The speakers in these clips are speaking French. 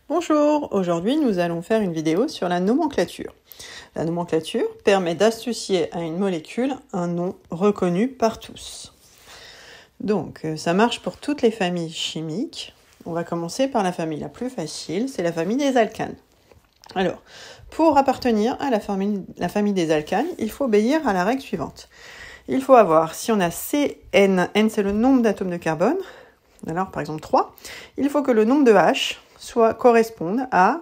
Bonjour, aujourd'hui nous allons faire une vidéo sur la nomenclature. La nomenclature permet d'associer à une molécule un nom reconnu par tous. Donc ça marche pour toutes les familles chimiques. On va commencer par la famille la plus facile, c'est la famille des alcanes. Alors, pour appartenir à la famille des alcanes, il faut obéir à la règle suivante. Il faut avoir, si on a CN, N c'est le nombre d'atomes de carbone, alors par exemple 3, il faut que le nombre de H corresponde à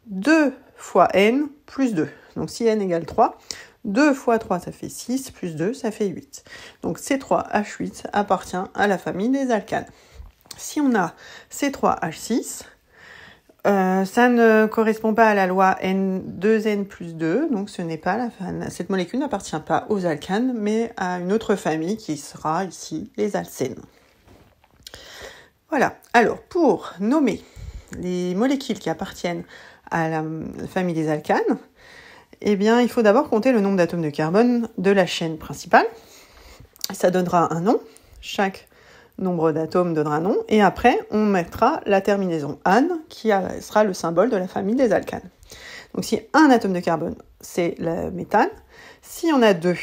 2 fois N plus 2. Donc si N égale 3, 2 fois 3 ça fait 6, plus 2 ça fait 8. Donc C3H8 appartient à la famille des alcanes. Si on a C3H6, ça ne correspond pas à la loi N2N plus 2, donc cette molécule n'appartient pas aux alcanes, mais à une autre famille qui sera ici les alcènes. Voilà, alors pour nommer les molécules qui appartiennent à la famille des alcanes, eh bien, il faut d'abord compter le nombre d'atomes de carbone de la chaîne principale. Ça donnera un nom, chaque nombre d'atomes donnera un nom, et après, on mettra la terminaison ane, qui sera le symbole de la famille des alcanes. Donc, si un atome de carbone, c'est le méthane. Si on a deux,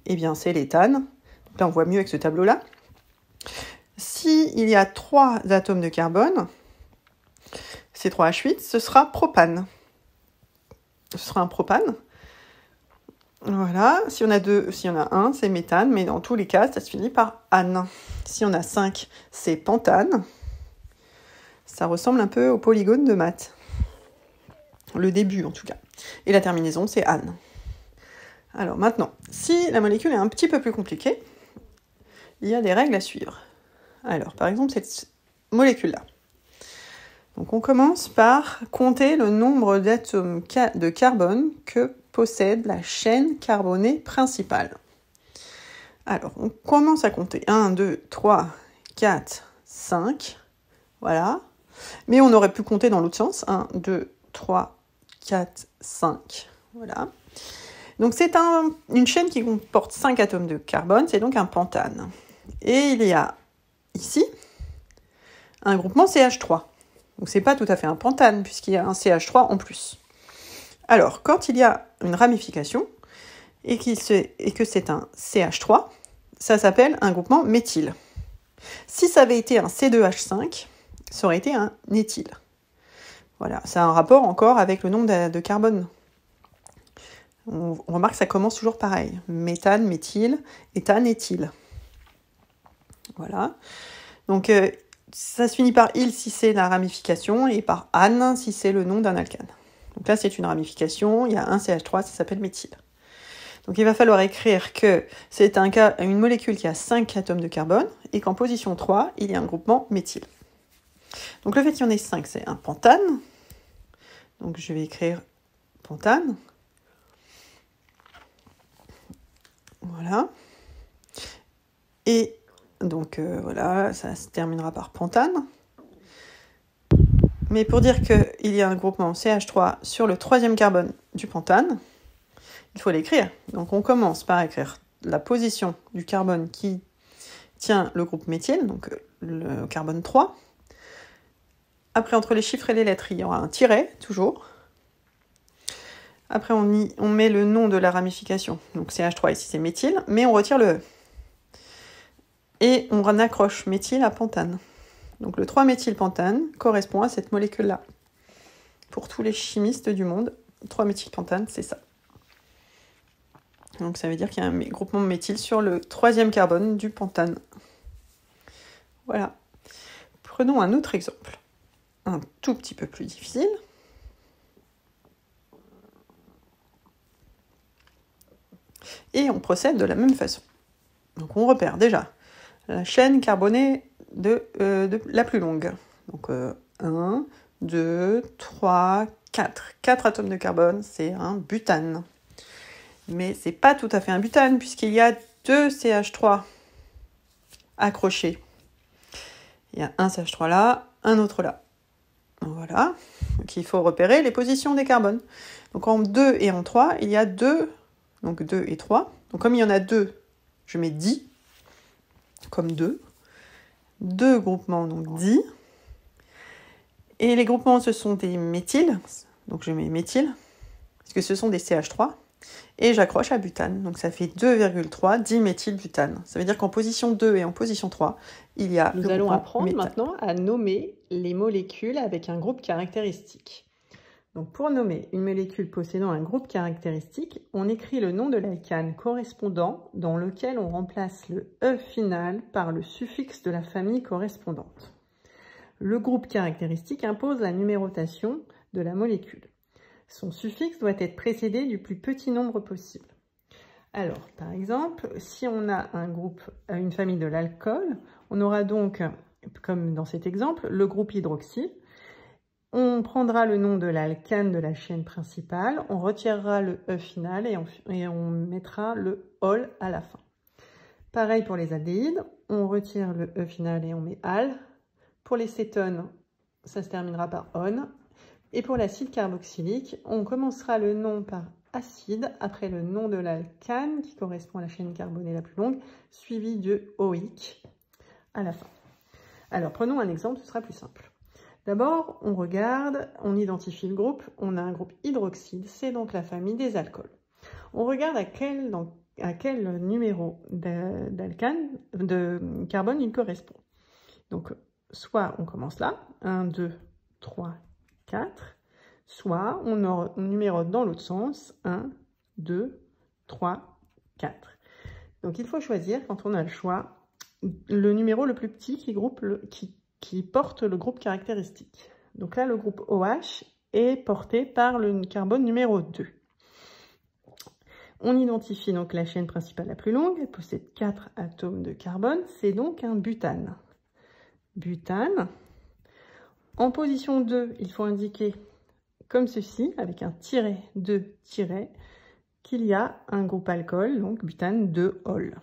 eh bien, c'est l'éthane. Donc là, on voit mieux avec ce tableau-là. S'il y a 3 atomes de carbone, C3H8, ce sera propane. Ce sera un propane. Voilà. Si on a un, c'est méthane, mais dans tous les cas, ça se finit par ane. Si on a 5, c'est pentane. Ça ressemble un peu au polygone de maths. Le début, en tout cas. Et la terminaison, c'est ane. Alors maintenant, si la molécule est un petit peu plus compliquée, il y a des règles à suivre. Alors, par exemple, cette molécule-là. Donc, on commence par compter le nombre d'atomes de carbone que possède la chaîne carbonée principale. Alors, on commence à compter 1, 2, 3, 4, 5. Voilà. Mais on aurait pu compter dans l'autre sens. 1, 2, 3, 4, 5. Voilà. Donc, c'est une chaîne qui comporte 5 atomes de carbone. C'est donc un pentane. Et il y a ici un groupement CH3. Donc c'est pas tout à fait un pentane puisqu'il y a un CH3 en plus. Alors, quand il y a une ramification et que c'est un CH3, ça s'appelle un groupement méthyle. Si ça avait été un C2H5, ça aurait été un éthyle. Voilà, ça a un rapport encore avec le nombre de carbone. On remarque que ça commence toujours pareil. Méthane, méthyle, éthane, éthyle. Voilà. Donc, ça se finit par il si c'est la ramification et par ane si c'est le nom d'un alcane. Donc là, c'est une ramification, il y a un CH3, ça s'appelle méthyle. Donc il va falloir écrire que c'est une molécule qui a 5 atomes de carbone et qu'en position 3, il y a un groupement méthyle. Donc le fait qu'il y en ait 5, c'est un pentane. Donc je vais écrire pentane. Voilà. Et donc voilà, ça se terminera par pentane. Mais pour dire qu'il y a un groupement CH3 sur le 3e carbone du pentane, il faut l'écrire. Donc on commence par écrire la position du carbone qui tient le groupe méthyle, donc le carbone 3. Après, entre les chiffres et les lettres, il y aura un tiret, toujours. Après, on met le nom de la ramification, donc CH3 ici c'est méthyle, mais on retire le E. Et on accroche méthyle à pentane. Donc le 3-méthylpentane correspond à cette molécule-là. Pour tous les chimistes du monde, 3-méthylpentane, c'est ça. Donc ça veut dire qu'il y a un groupement méthyle sur le 3e carbone du pentane. Voilà. Prenons un autre exemple. Un tout petit peu plus difficile. Et on procède de la même façon. Donc on repère déjà la chaîne carbonée de la plus longue. Donc 1, 2, 3, 4. 4 atomes de carbone, c'est un butane. Mais c'est pas tout à fait un butane puisqu'il y a 2 CH3 accrochés. Il y a un CH3 là, un autre là. Voilà. Donc il faut repérer les positions des carbones. Donc en 2 et en 3, il y a 2, donc 2 et 3. Donc comme il y en a 2, je mets 10, comme 2. 2 groupements, donc 10. Et les groupements, ce sont des méthyles. Donc je mets méthyle, parce que ce sont des CH3. Et j'accroche à butane. Donc ça fait 2,3 diméthylbutane. Ça veut dire qu'en position 2 et en position 3, il y a Nous allons apprendre maintenant à nommer les molécules avec un groupe caractéristique. Donc pour nommer une molécule possédant un groupe caractéristique, on écrit le nom de l'alkane correspondant dans lequel on remplace le E final par le suffixe de la famille correspondante. Le groupe caractéristique impose la numérotation de la molécule. Son suffixe doit être précédé du plus petit nombre possible. Alors, par exemple, si on a une famille de l'alcool, on aura donc, comme dans cet exemple, le groupe hydroxyle. On prendra le nom de l'alkane de la chaîne principale, on retirera le E final et on mettra le ol à la fin. Pareil pour les aldéhydes, on retire le E final et on met al. Pour les cétones, ça se terminera par on. Et pour l'acide carboxylique, on commencera le nom par acide, après le nom de l'alkane, qui correspond à la chaîne carbonée la plus longue, suivi de oïque à la fin. Alors, prenons un exemple, ce sera plus simple. D'abord, on regarde, on identifie le groupe, on a un groupe hydroxyle, c'est donc la famille des alcools. On regarde à quel numéro d'alkane, de carbone il correspond. Donc, soit on commence là, 1, 2, 3, 4, soit on numérote dans l'autre sens, 1, 2, 3, 4. Donc, il faut choisir, quand on a le choix, le numéro le plus petit qui porte le groupe caractéristique. Donc là, le groupe OH est porté par le carbone numéro 2. On identifie donc la chaîne principale la plus longue, elle possède 4 atomes de carbone, c'est donc un butane. Butane. En position 2, il faut indiquer comme ceci, avec un tiret, 2 tirets, qu'il y a un groupe alcool, donc butane 2-ol.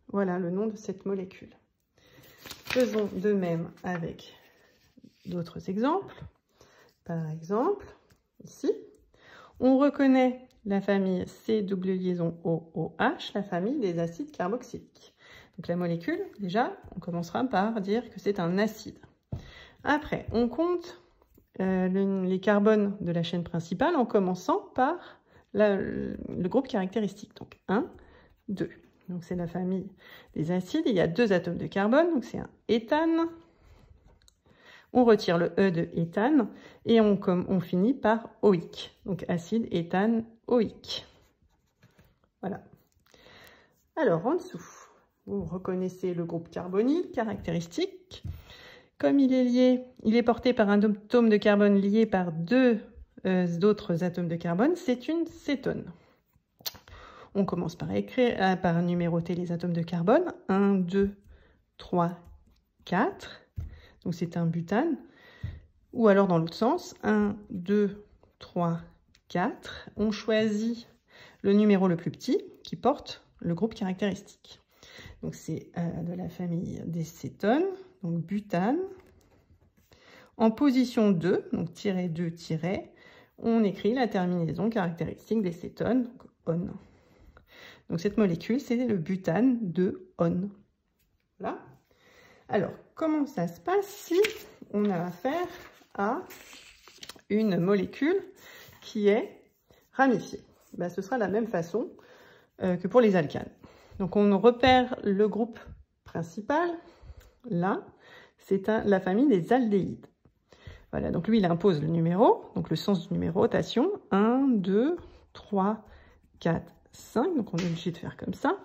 Voilà le nom de cette molécule. Faisons de même avec d'autres exemples. Par exemple, ici, on reconnaît la famille C double liaison OOH, la famille des acides carboxyliques. Donc la molécule, déjà, on commencera par dire que c'est un acide. Après, on compte les carbones de la chaîne principale en commençant par le groupe caractéristique. Donc 1, 2. Donc c'est la famille des acides. Il y a 2 atomes de carbone, donc c'est un éthane. On retire le E de éthane et on finit par oïque. Donc acide, éthane, oïque. Voilà. Alors en dessous, vous reconnaissez le groupe carbonyl caractéristique. Comme il est porté par un atome de carbone lié par 2 autres atomes de carbone, c'est une cétone. On commence par numéroter les atomes de carbone. 1, 2, 3, 4. Donc c'est un butane. Ou alors dans l'autre sens, 1, 2, 3, 4. On choisit le numéro le plus petit qui porte le groupe caractéristique. Donc c'est de la famille des cétones, donc butane. En position 2, donc tiret 2, tiret, on écrit la terminaison caractéristique des cétones, donc on. Donc cette molécule, c'est le butane de on. Voilà. Alors, comment ça se passe si on a affaire à une molécule qui est ramifiée? Ben, ce sera la même façon que pour les alcanes. Donc on repère le groupe principal, là, c'est la famille des aldéhydes. Voilà, donc lui, il impose le numéro, donc le sens de numérotation, 1, 2, 3, 4, 5, donc on est obligé de faire comme ça.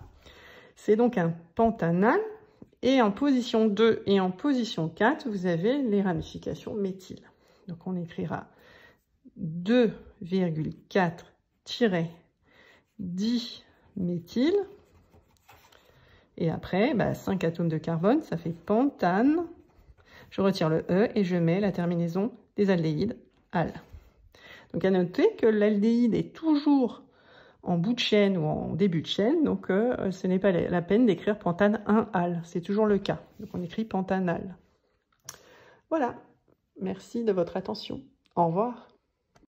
C'est donc un pentanal, et en position 2 et en position 4, vous avez les ramifications méthyle. Donc on écrira 2,4-10-méthyle, et après, 5 atomes de carbone, ça fait pentane. Je retire le E et je mets la terminaison des aldéhydes, al. Donc à noter que l'aldéhyde est toujours en bout de chaîne ou en début de chaîne, donc ce n'est pas la peine d'écrire pentane 1-al, c'est toujours le cas. Donc on écrit pentanal. Voilà, merci de votre attention. Au revoir.